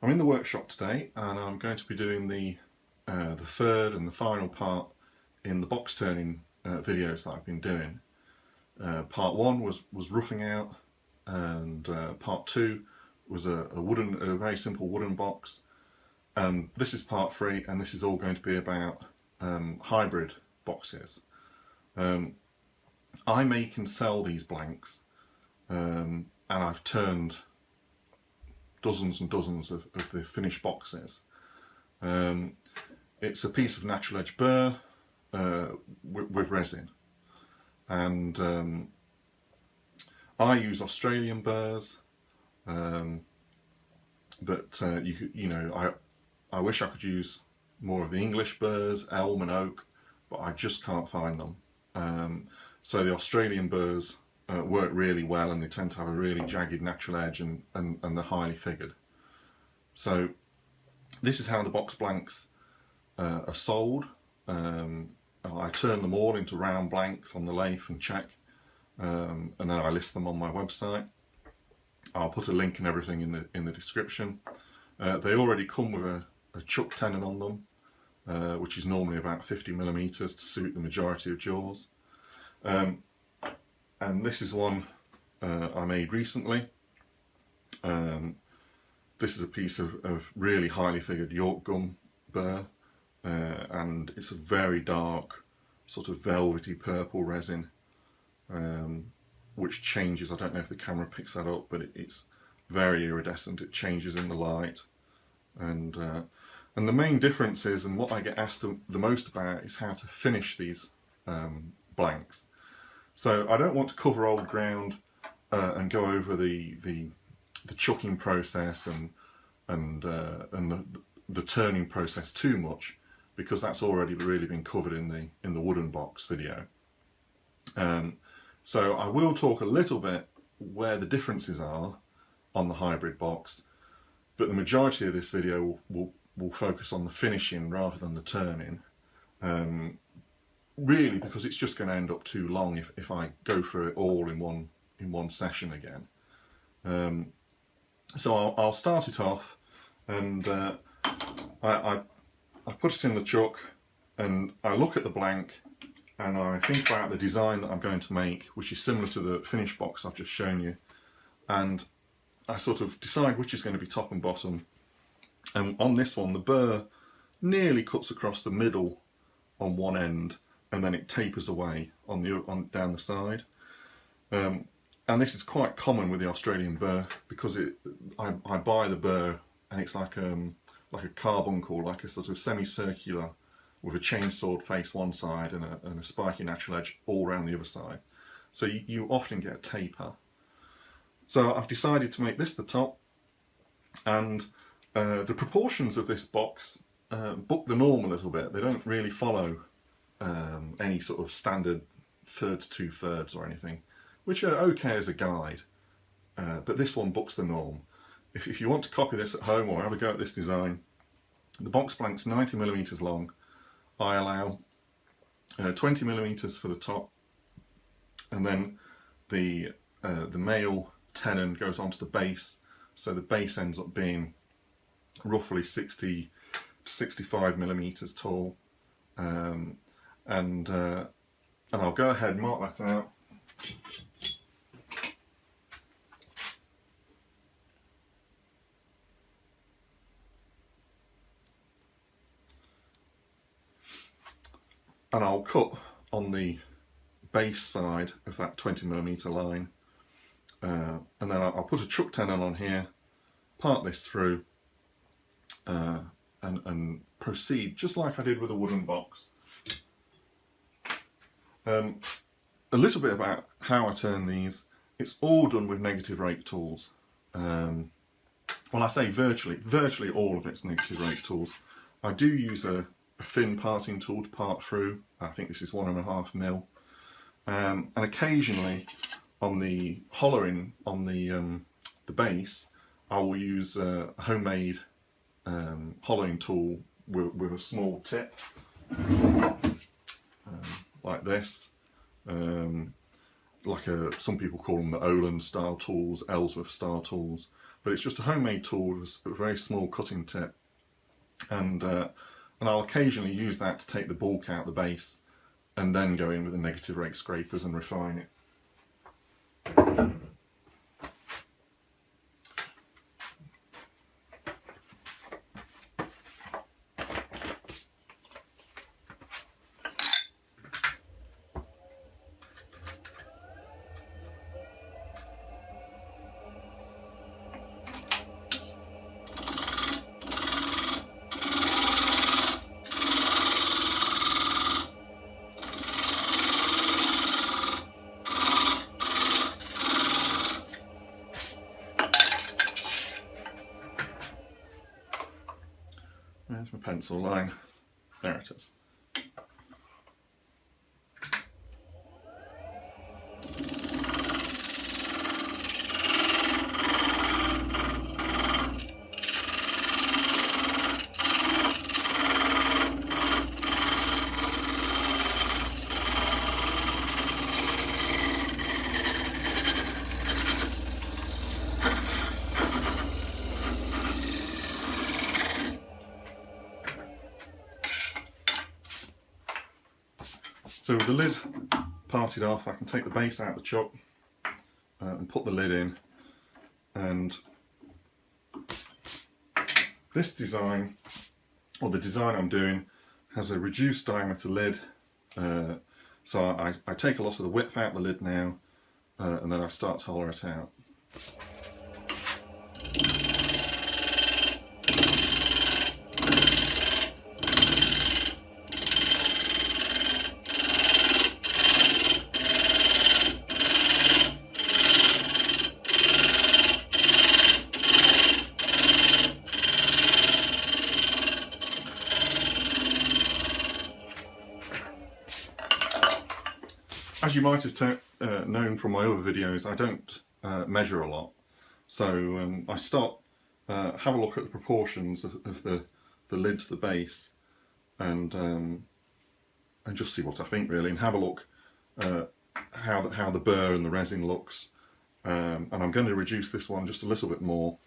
I'm in the workshop today and I'm going to be doing the third and the final part in the box turning videos that I've been doing. Part 1 was roughing out, and part 2 was a very simple wooden box, and this is part 3, and this is all going to be about hybrid boxes. I make and sell these blanks, and I've turned dozens and dozens of the finished boxes. It's a piece of natural edge burr with resin, and I use Australian burrs, but I wish I could use more of the English burrs, elm and oak, but I just can't find them. So the Australian burrs work really well, and they tend to have a really jagged natural edge, and they're highly figured. So this is how the box blanks are sold. I turn them all into round blanks on the lathe and check, and then I list them on my website. I'll put a link and everything in the description. They already come with a chuck tenon on them, which is normally about 50mm to suit the majority of jaws. And this is one I made recently. This is a piece of really highly figured York gum burr, and it's a very dark, sort of velvety purple resin, which changes. I don't know if the camera picks that up, but it's very iridescent. It changes in the light, and the main difference is, and what I get asked the most about, is how to finish these blanks. So I don't want to cover old ground and go over the chucking process and the turning process too much, because that's already really been covered in the wooden box video. So I will talk a little bit where the differences are on the hybrid box, but the majority of this video will focus on the finishing rather than the turning. Really, because it's just going to end up too long if I go through it all in one session again. So I'll start it off, and I put it in the chuck, and I look at the blank, and I think about the design that I'm going to make, which is similar to the finished box I've just shown you, and I sort of decide which is going to be top and bottom. And on this one, the burr nearly cuts across the middle on one end, and then it tapers away down the side. And this is quite common with the Australian burr, because I buy the burr and it's like a carbuncle, like a sort of semicircular with a chainsawed face one side and a spiky natural edge all around the other side. So you often get a taper. So I've decided to make this the top, and the proportions of this box buck the norm a little bit. They don't really follow any sort of standard 1/3 to 2/3 or anything, which are okay as a guide, but this one bucks the norm. If you want to copy this at home or have a go at this design, the box blank's 90mm long. I allow 20mm for the top, and then the male tenon goes onto the base, so the base ends up being roughly 60 to 65mm tall. And I'll go ahead and mark that out. And I'll cut on the base side of that 20mm line, and then I'll put a chuck tenon on here, part this through, and proceed just like I did with a wooden box. A little bit about how I turn these. It's all done with negative rake tools. Well, I say virtually all of it's negative rake tools. I do use a thin parting tool to part through. I think this is 1.5mm. And occasionally on the hollowing on the base, I will use a homemade hollowing tool with a small tip, like this. like some people call them the Oland style tools, Ellsworth style tools, but it's just a homemade tool with a very small cutting tip, and I'll occasionally use that to take the bulk out of the base and then go in with the negative rake scrapers and refine it. There's my pencil line. There it is. So with the lid parted off, I can take the base out of the chuck and put the lid in, and this design, or the design I'm doing, has a reduced diameter lid, so I take a lot of the width out of the lid now, and then I start to hollow it out. As you might have known from my other videos, I don't measure a lot, so I start, have a look at the proportions of the lid to the base, and just see what I think really, and have a look how the burr and the resin looks, and I'm going to reduce this one just a little bit more.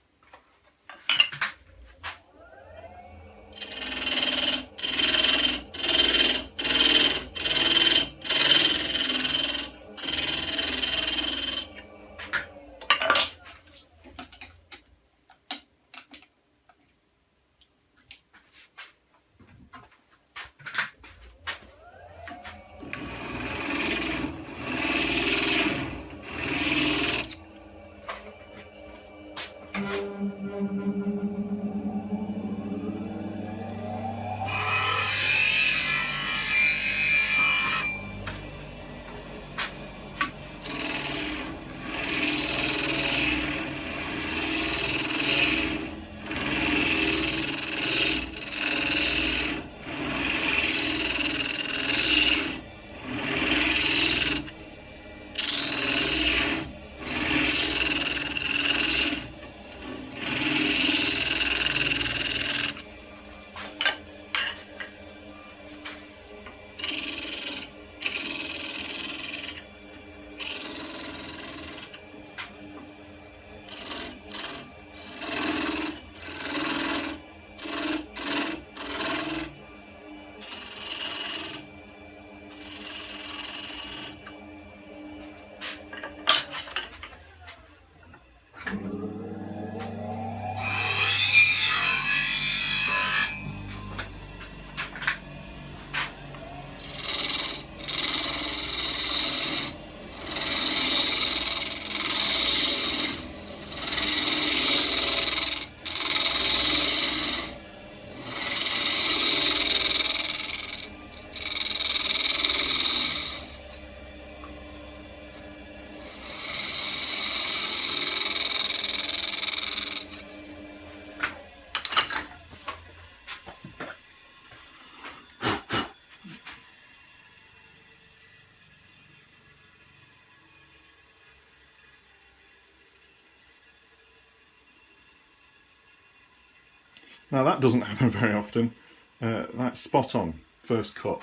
Now that doesn't happen very often. That's spot on, first cut.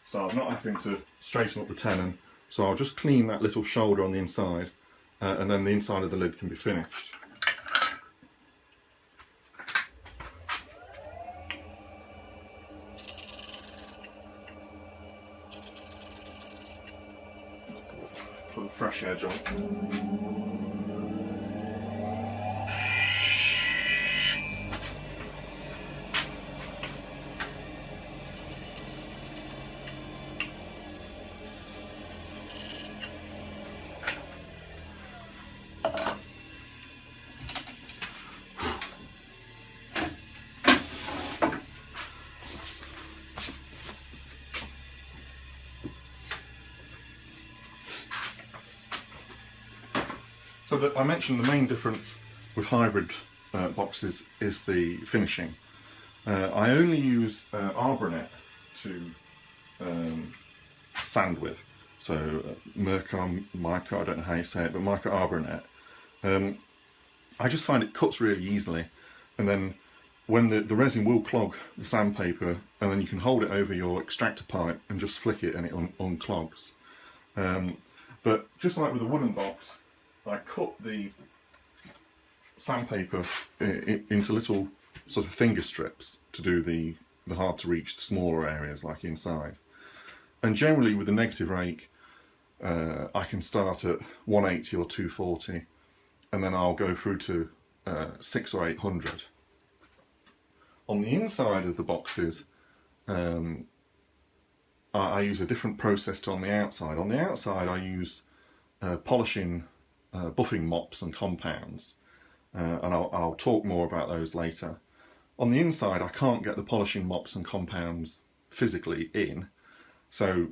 So I'm not having to straighten up the tenon So I'll just clean that little shoulder on the inside, and then the inside of the lid can be finished. Put a fresh edge on. So I mentioned the main difference with hybrid boxes is the finishing. I only use Arbornet to sand with. So mica, I don't know how you say it, but mica Arbornet. I just find it cuts really easily, and then when the resin will clog the sandpaper, and then you can hold it over your extractor pipe and just flick it and it unclogs. But just like with a wooden box, I cut the sandpaper into little sort of finger strips to do the hard to reach smaller areas like inside. And generally with a negative rake, I can start at 180 or 240, and then I'll go through to 600 or 800. On the inside of the boxes, I use a different process to on the outside. On the outside I use polishing buffing mops and compounds, and I'll talk more about those later. On the inside I can't get the polishing mops and compounds physically in, so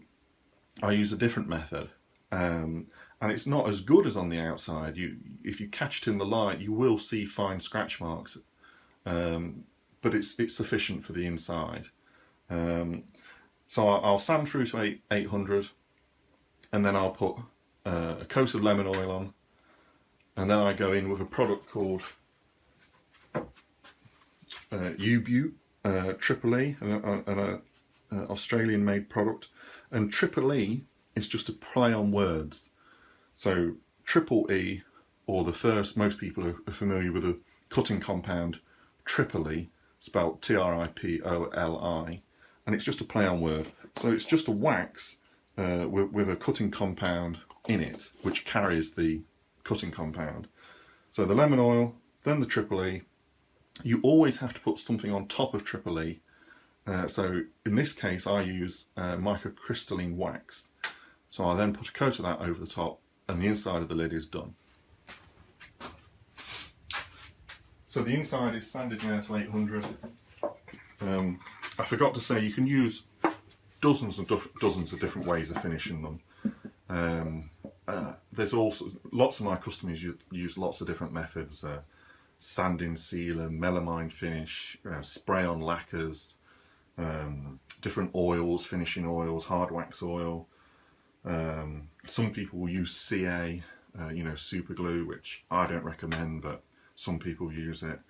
I use a different method, and it's not as good as on the outside. If you catch it in the light you will see fine scratch marks, but it's sufficient for the inside. So I'll sand through to 800, and then I'll put a coat of lemon oil on, and then I go in with a product called U-Butte Triple E, an Australian made product. And Triple E is just a play on words. So Triple E, or the first, most people are familiar with a cutting compound Tripoli, spelled Tripoli, and it's just a play on word. So it's just a wax with a cutting compound in it, which carries the cutting compound. So the lemon oil, then the Triple E. You always have to put something on top of Triple E. So in this case I use microcrystalline wax. So I then put a coat of that over the top, and the inside of the lid is done. So the inside is sanded now to 800. I forgot to say you can use dozens of different ways of finishing them. There's also lots of my customers use lots of different methods: sanding, sealer, melamine finish, spray on lacquers, different oils, finishing oils, hard wax oil. Some people will use CA, super glue, which I don't recommend, but some people use it.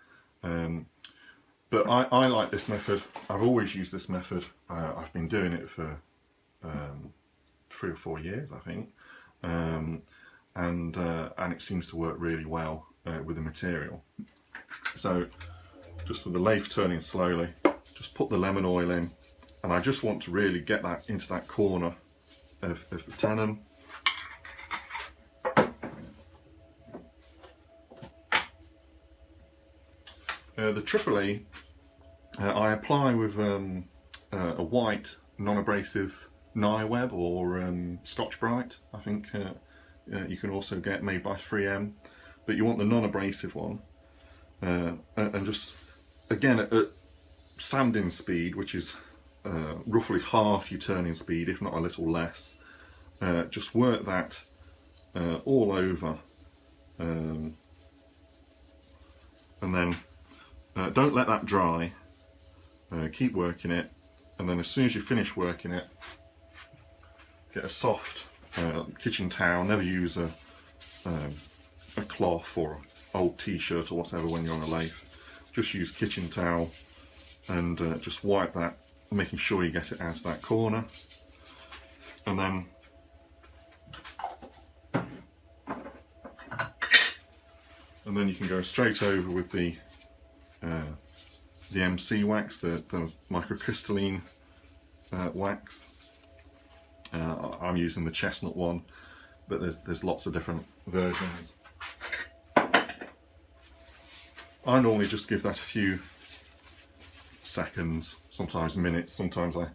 But I like this method. I've always used this method. I've been doing it for 3 or 4 years, I think. And it seems to work really well with the material. So just with the lathe turning slowly, just put the lemon oil in, and I just want to really get that into that corner of the tenon. The Triple E I apply with a white non-abrasive Nye-Web or Scotch-Brite, I think you can also get, made by 3M, but you want the non-abrasive one, and just again at sanding speed, which is roughly half your turning speed, if not a little less. Just work that all over, and then don't let that dry. Keep working it, and then as soon as you finish working it, get a soft kitchen towel. Never use a cloth or an old t-shirt or whatever when you're on a lathe. Just use kitchen towel and just wipe that, making sure you get it out of that corner. And then And then you can go straight over with the MC wax, the microcrystalline wax. I'm using the chestnut one, but there's lots of different versions. I normally just give that a few seconds, sometimes minutes, sometimes I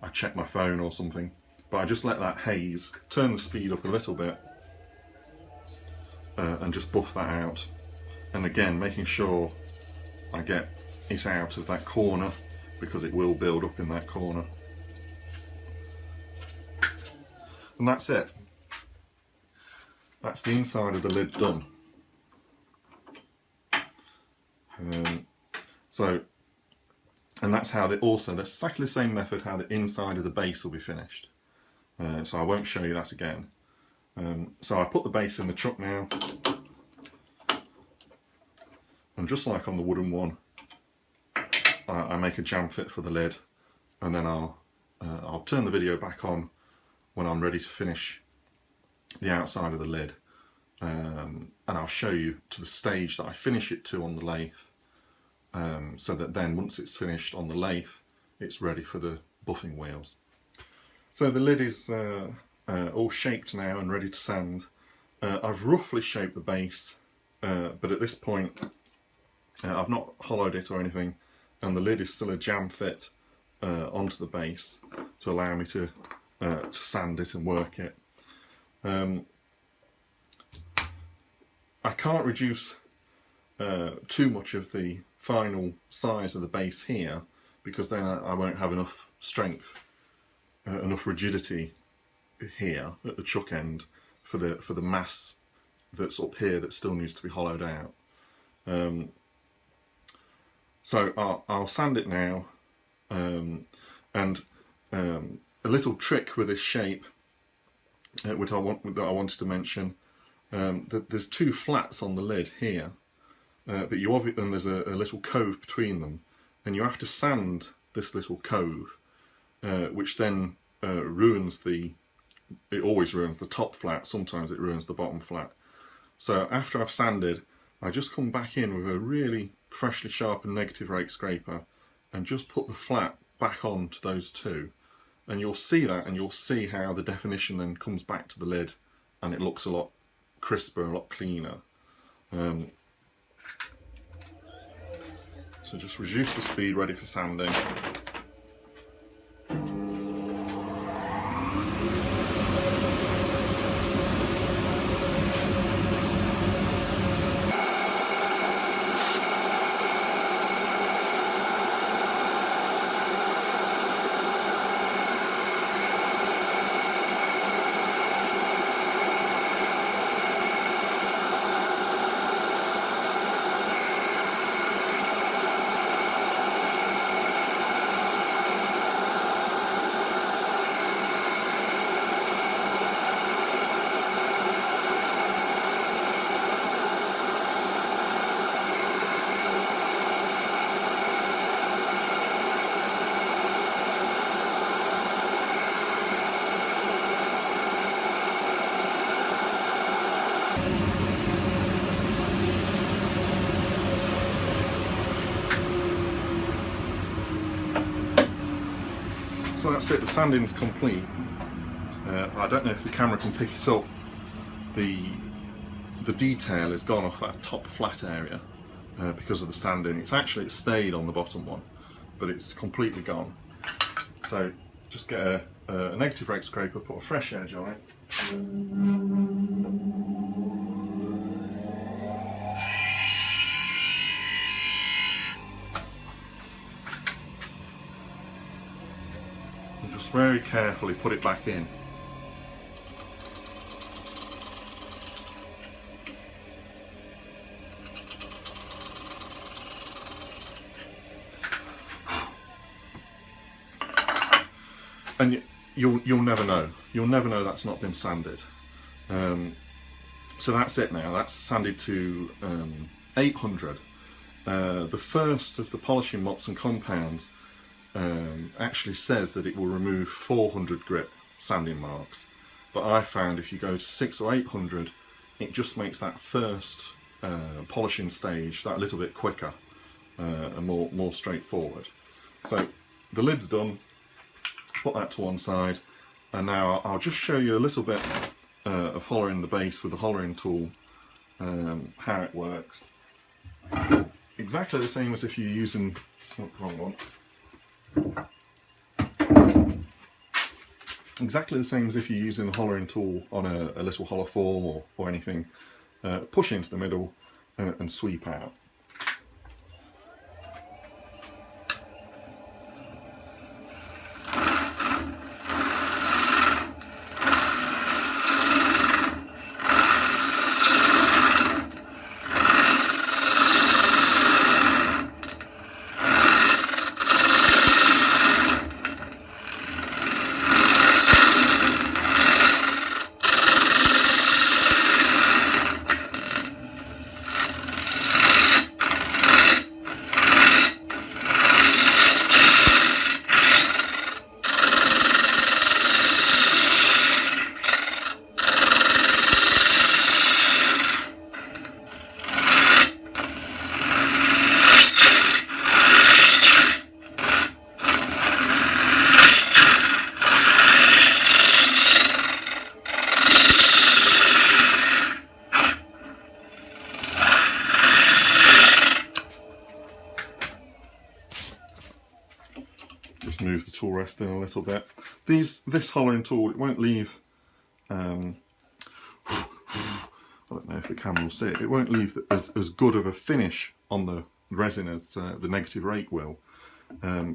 check my phone or something, but I just let that haze, turn the speed up a little bit, and just buff that out. And again, making sure I get it out of that corner, because it will build up in that corner. And that's it. That's the inside of the lid done. And that's how that's exactly the same method how the inside of the base will be finished. So I won't show you that again. So I put the base in the truck now, and just like on the wooden one, I make a jam fit for the lid, and then I'll turn the video back on when I'm ready to finish the outside of the lid, and I'll show you to the stage that I finish it to on the lathe, so that then once it's finished on the lathe, it's ready for the buffing wheels. So the lid is all shaped now and ready to sand. I've roughly shaped the base, but at this point I've not hollowed it or anything, and the lid is still a jam fit onto the base to allow me to sand it and work it. I can't reduce too much of the final size of the base here, because then I won't have enough strength, enough rigidity here at the chuck end for the mass that's up here that still needs to be hollowed out. So I'll sand it now, and a little trick with this shape that I wanted to mention, that there's two flats on the lid here, but and there's a little cove between them, and you have to sand this little cove, which then it always ruins the top flat, sometimes it ruins the bottom flat. So after I've sanded, I just come back in with a really freshly sharpened negative rake scraper and just put the flat back onto those two, and you'll see that, and you'll see how the definition then comes back to the lid and it looks a lot crisper, a lot cleaner. So just reduce the speed, ready for sanding. So that's it, the sanding's complete. I don't know if the camera can pick it up. The detail has gone off that top flat area because of the sanding. It's stayed on the bottom one, but it's completely gone. So just get a negative rake scraper, put a fresh edge on it. Just very carefully put it back in. And you'll never know. You'll never know that's not been sanded. So that's it now. That's sanded to 800. The first of the polishing mops and compounds actually says that it will remove 400 grit sanding marks, but I found if you go to 600 or 800, it just makes that first polishing stage that little bit quicker and more straightforward. So the lid's done, put that to one side, and now I'll just show you a little bit of hollowing the base with the hollowing tool, how it works. Exactly the same as if you're using, oh, wrong one. Exactly the same as if you're using the hollowing tool on a little hollow form or anything. Push into the middle and sweep out. Move the tool rest in a little bit. This hollowing tool, it won't leave, I don't know if the camera will see it, it won't leave as good of a finish on the resin as the negative rake will.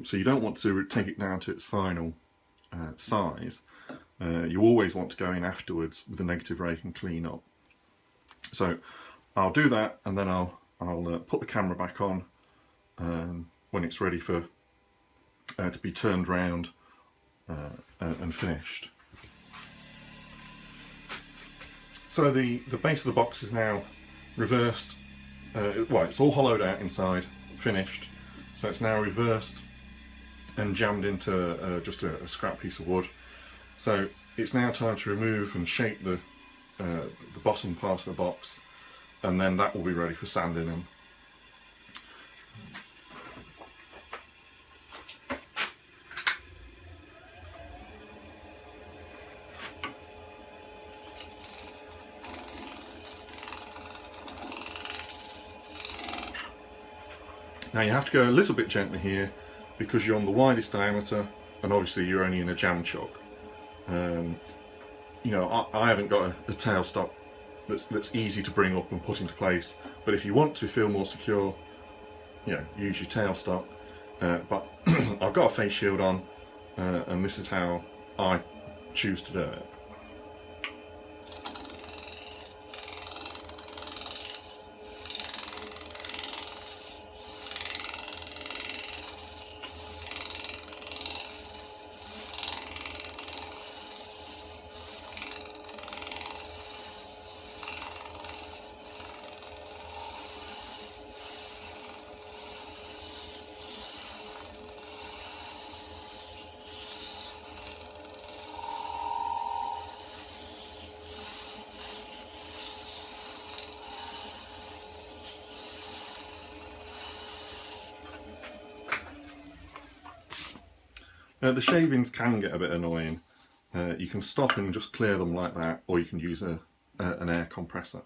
So you don't want to take it down to its final size. You always want to go in afterwards with the negative rake and clean up. So I'll do that, and then I'll put the camera back on when it's ready for to be turned round and finished. So the base of the box is now reversed. Well, it's all hollowed out inside, finished. So it's now reversed and jammed into just a scrap piece of wood. So it's now time to remove and shape the bottom part of the box, and then that will be ready for sanding in. Now you have to go a little bit gently here because you're on the widest diameter, and obviously you're only in a jam chuck. You know, I haven't got a tailstock that's easy to bring up and put into place, but if you want to feel more secure, you know, use your tailstock. But I've got a face shield on, and this is how I choose to do it. The shavings can get a bit annoying. You can stop and just clear them like that, or you can use an air compressor.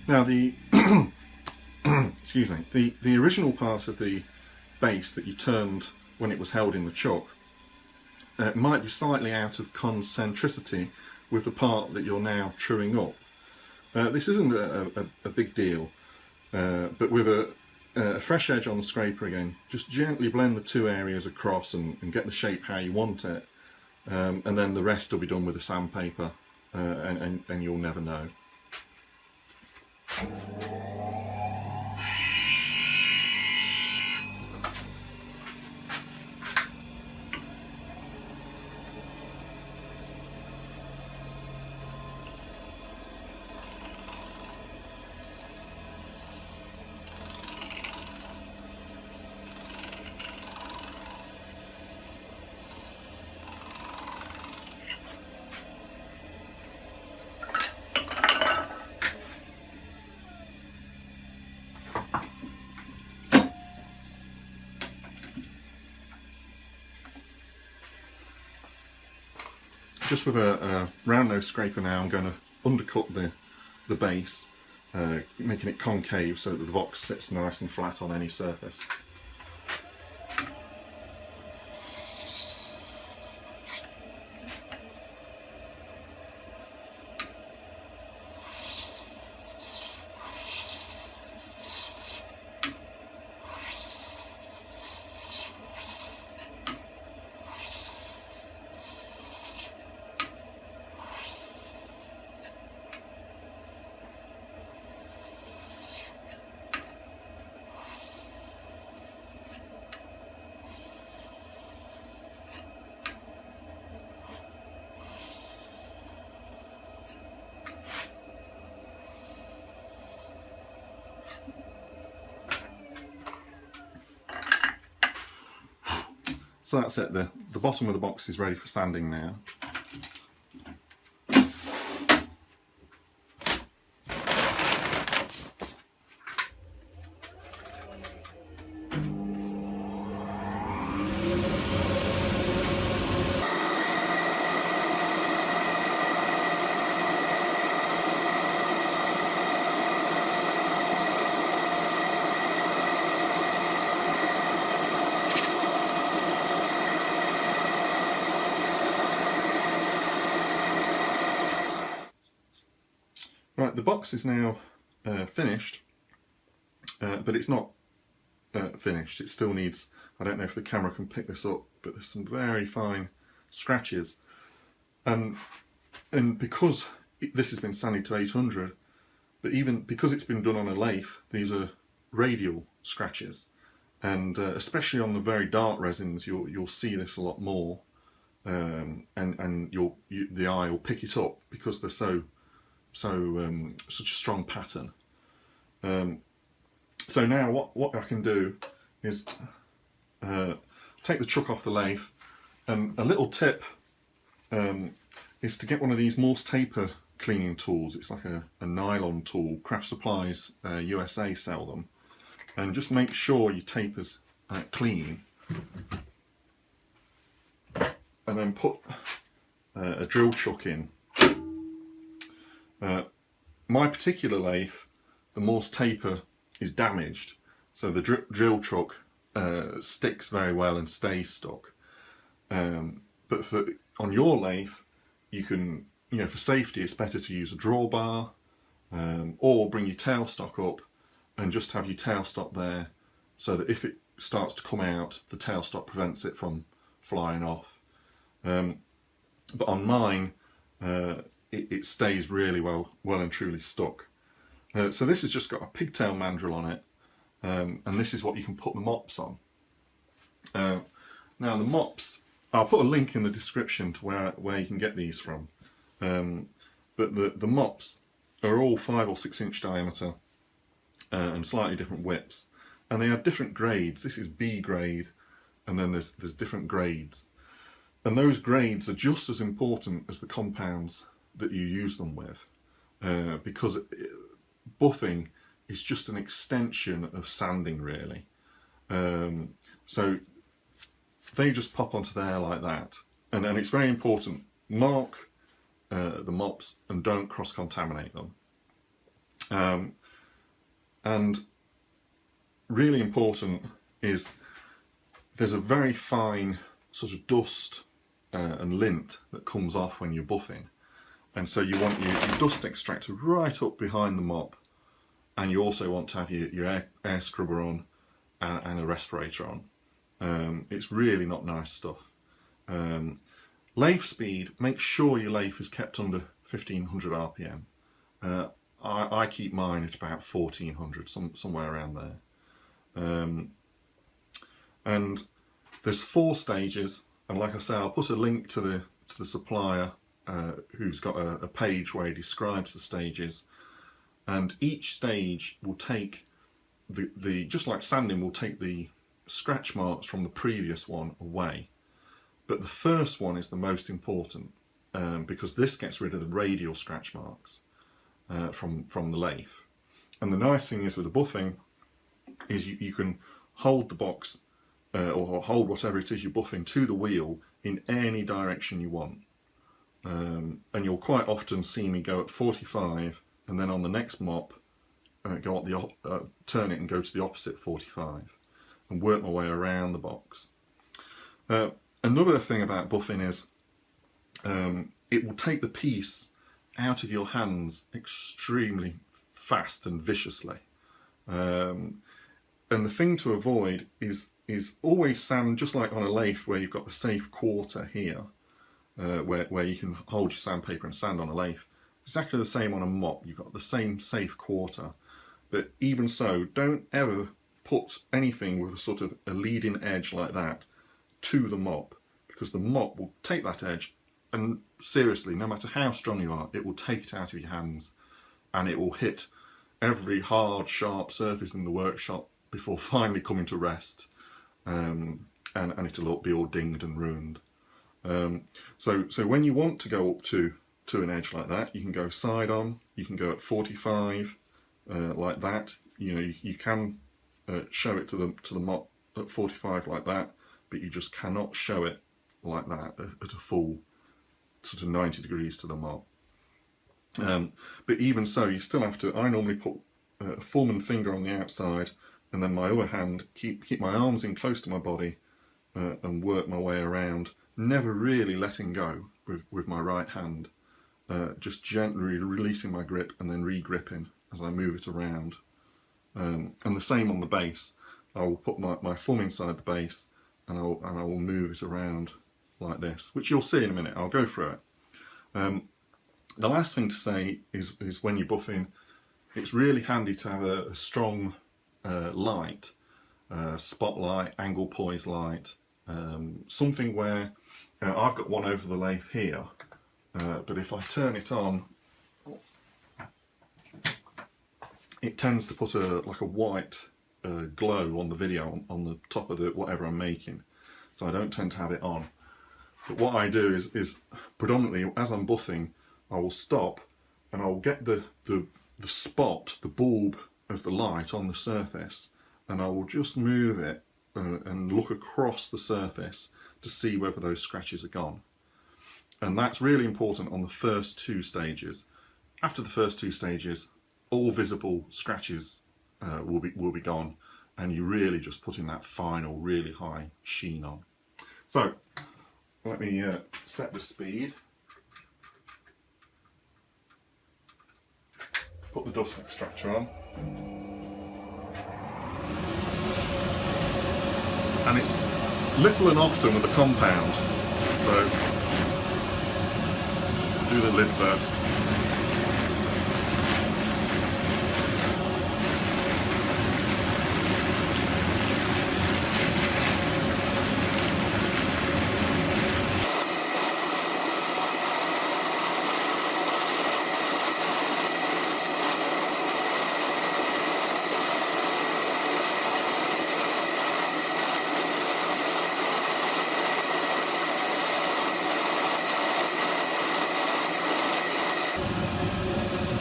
Now the excuse me, the original part of the base that you turned when it was held in the chuck might be slightly out of concentricity with the part that you're now truing up. This isn't a big deal, but with a fresh edge on the scraper again, just gently blend the two areas across and get the shape how you want it, and then the rest will be done with the sandpaper, and you'll never know. Just with a round nose scraper now, I'm going to undercut the base, making it concave so that the box sits nice and flat on any surface. So that's it, the bottom of the box is ready for sanding now. Right, the box is now finished, but it's not finished. It still needs, I don't know if the camera can pick this up, but there's some very fine scratches. And because this has been sanded to 800, but even because it's been done on a lathe, these are radial scratches. And especially on the very dark resins, you'll see this a lot more, and the eye will pick it up because they're such a strong pattern. So now what I can do is take the chuck off the lathe, and a little tip is to get one of these Morse taper cleaning tools. It's like a nylon tool. Craft Supplies USA sell them, and just make sure your taper's clean, and then put a drill chuck in. My particular lathe, the Morse taper is damaged, so the drill chuck sticks very well and stays stuck. But on your lathe, you can, for safety, it's better to use a drawbar, or bring your tailstock up and just have your tailstock there, so that if it starts to come out, the tailstock prevents it from flying off. But on mine, it stays really well and truly stuck. So this has just got a pigtail mandrel on it, and this is what you can put the mops on. Now the mops, I'll put a link in the description to where you can get these from. But the mops are all 5 or 6 inch diameter and slightly different widths, and they have different grades. This is B grade, and then there's different grades, and those grades are just as important as the compounds that you use them with, because buffing is just an extension of sanding, really. So they just pop onto there like that, and it's very important, mark the mops and don't cross-contaminate them. And really important is there's a very fine sort of dust and lint that comes off when you're buffing, and so you want your dust extractor right up behind the mop, and you also want to have your air scrubber on and a respirator on. It's really not nice stuff. Lathe speed, make sure your lathe is kept under 1500 RPM. I keep mine at about 1400, somewhere around there. And there's 4 stages, and like I say, I'll put a link to the supplier who's got a page where he describes the stages. And each stage will take the just like sanding will take the scratch marks from the previous one away. But the first one is the most important, because this gets rid of the radial scratch marks from the lathe. And the nice thing is with the buffing is you can hold the box or hold whatever it is you're buffing to the wheel in any direction you want. And you'll quite often see me go at 45 and then on the next mop go at turn it and go to the opposite 45 and work my way around the box. Another thing about buffing is it will take the piece out of your hands extremely fast and viciously. And the thing to avoid is always sand, just like on a lathe where you've got the safe quarter here, where you can hold your sandpaper and sand on a lathe. Exactly the same on a mop, you've got the same safe quarter. But even so, don't ever put anything with a sort of a leading edge like that to the mop, because the mop will take that edge and seriously, no matter how strong you are, it will take it out of your hands and it will hit every hard, sharp surface in the workshop before finally coming to rest, and it'll be all dinged and ruined. So when you want to go up to an edge like that, you can go side on, you can go at 45 like that. You know, you can show it to the mop at 45 like that, but you just cannot show it like that at a full sort of 90 degrees to the mop. But even so, you still have to, I normally put a thumb and finger on the outside and then my other hand, keep my arms in close to my body and work my way around, never really letting go with my right hand, just gently releasing my grip and then re-gripping as I move it around. And the same on the base. I will put my thumb inside the base and I will move it around like this, which you'll see in a minute. I'll go through it. The last thing to say is when you're buffing, it's really handy to have a strong light, spotlight, angle poise light, something where I've got one over the lathe here, but if I turn it on, it tends to put like a white glow on the video on the top of whatever I'm making, so I don't tend to have it on. But what I do is predominantly as I'm buffing, I will stop and I'll get the spot, the bulb of the light on the surface, and I will just move it and look across the surface to see whether those scratches are gone. And that's really important on the first 2 stages. After the first 2 stages, all visible scratches will be gone, and you're really just putting that final really high sheen on. So let me set the speed. Put the dust extractor on. And it's little and often with the compound, so do the lid first.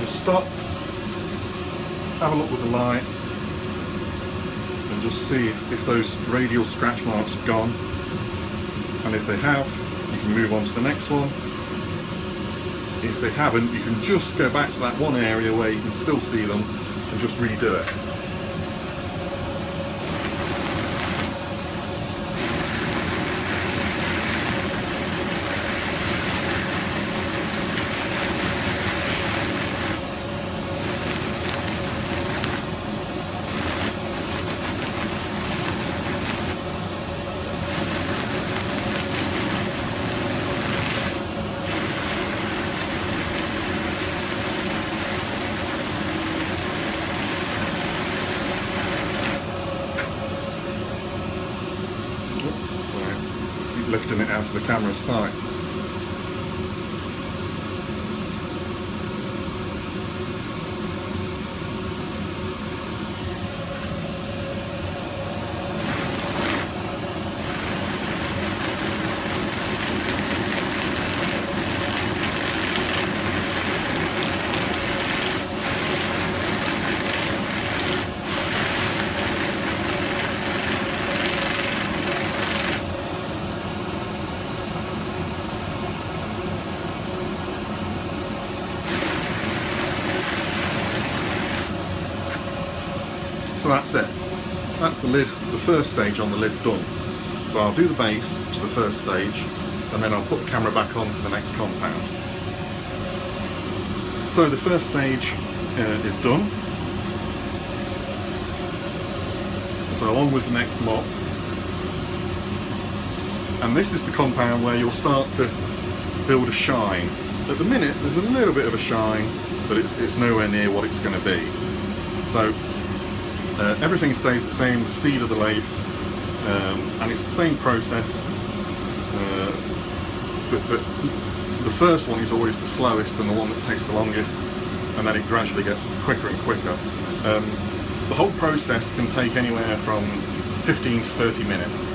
Stop, have a look with the light and just see if those radial scratch marks have gone, and if they have, you can move on to the next one. if they haven't, you can just go back to that one area where you can still see them and just redo it. Lifting it out of the camera's sight. So that's it. That's the lid, the first stage on the lid done. So I'll do the base to the first stage and then I'll put the camera back on for the next compound. So the first stage is done. So on with the next mop. And this is the compound where you'll start to build a shine. At the minute there's a little bit of a shine, but it's nowhere near what it's going to be. So everything stays the same, the speed of the lathe, and it's the same process, but the first one is always the slowest and the one that takes the longest, and then it gradually gets quicker and quicker. The whole process can take anywhere from 15 to 30 minutes.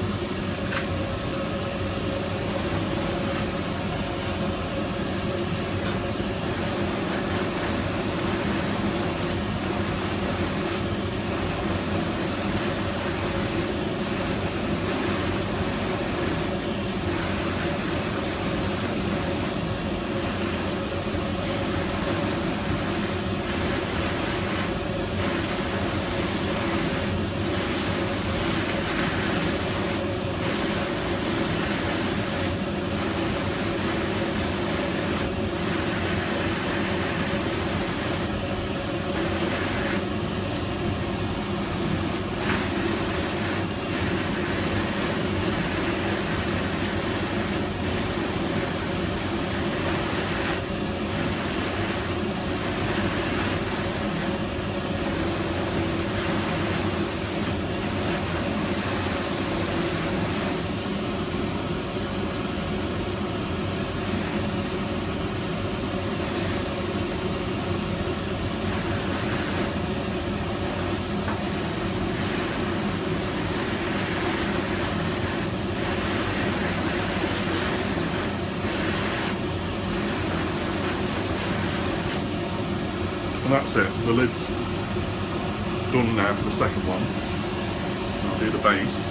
And that's it, the lid's done now for the second one. So I'll do the base.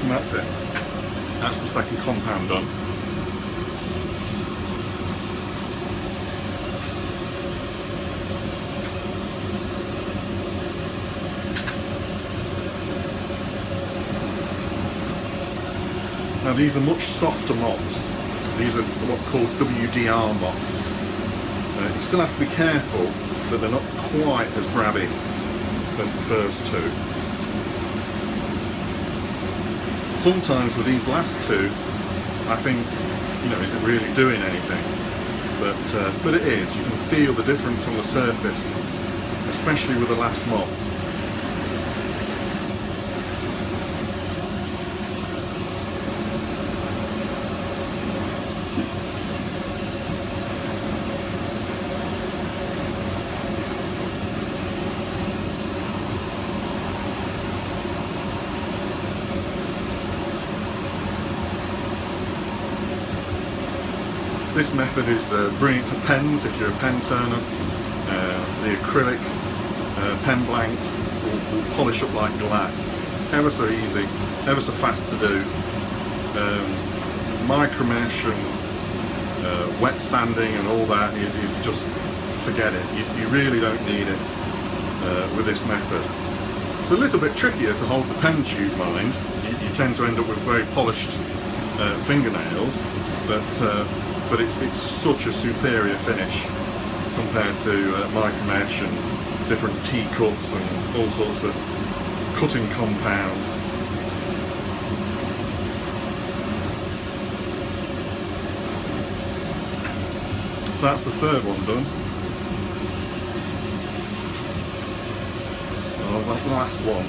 And that's it. That's the second compound done. Now these are much softer mops. These are what are called WDR mops. You still have to be careful that they're not quite as grabby as the first two. Sometimes with these last two, I think, you know, is it really doing anything? But it is. You can feel the difference on the surface, especially with the last mop. This method is brilliant for pens if you're a pen turner. The acrylic pen blanks will polish up like glass. Ever so easy, ever so fast to do. Micro mesh and wet sanding and all that is just, forget it. You really don't need it with this method. It's a little bit trickier to hold the pen tube, mind. You tend to end up with very polished fingernails, but it's such a superior finish compared to micro mesh and different T-cups and all sorts of cutting compounds. So that's the third one done. Oh, the last one.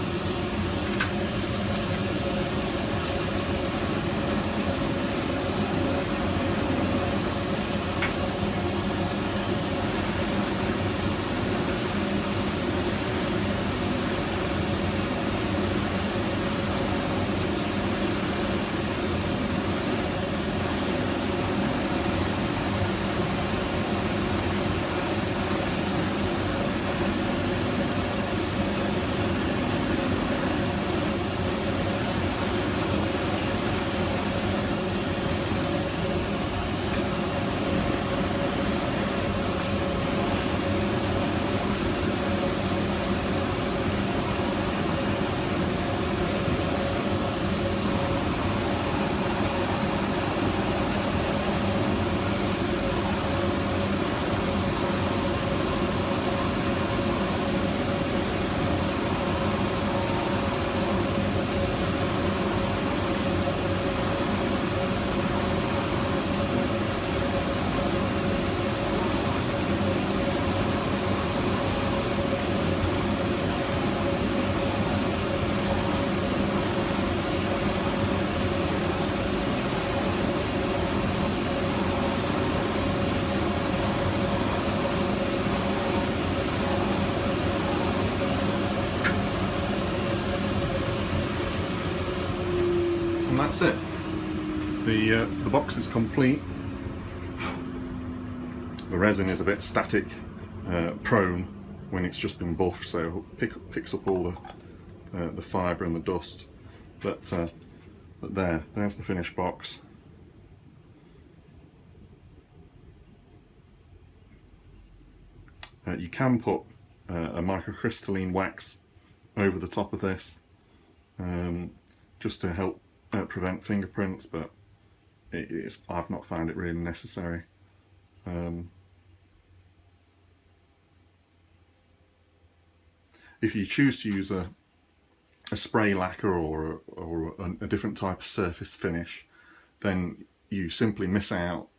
And that's it. The box is complete. The resin is a bit static prone when it's just been buffed, so picks up all the fibre and the dust. But there's the finished box. You can put a microcrystalline wax over the top of this just to help prevent fingerprints, but I've not found it really necessary. If you choose to use a spray lacquer or a different type of surface finish, then you simply miss out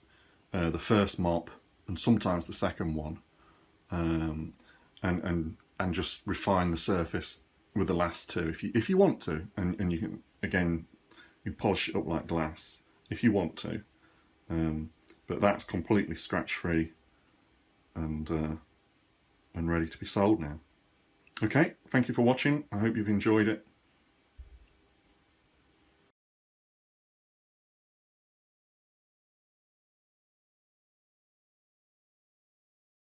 the first mop and sometimes the second one, and just refine the surface with the last two if you want to, and you can, again, you polish it up like glass if you want to, but that's completely scratch free and ready to be sold now. Okay, thank you for watching. I hope you've enjoyed it.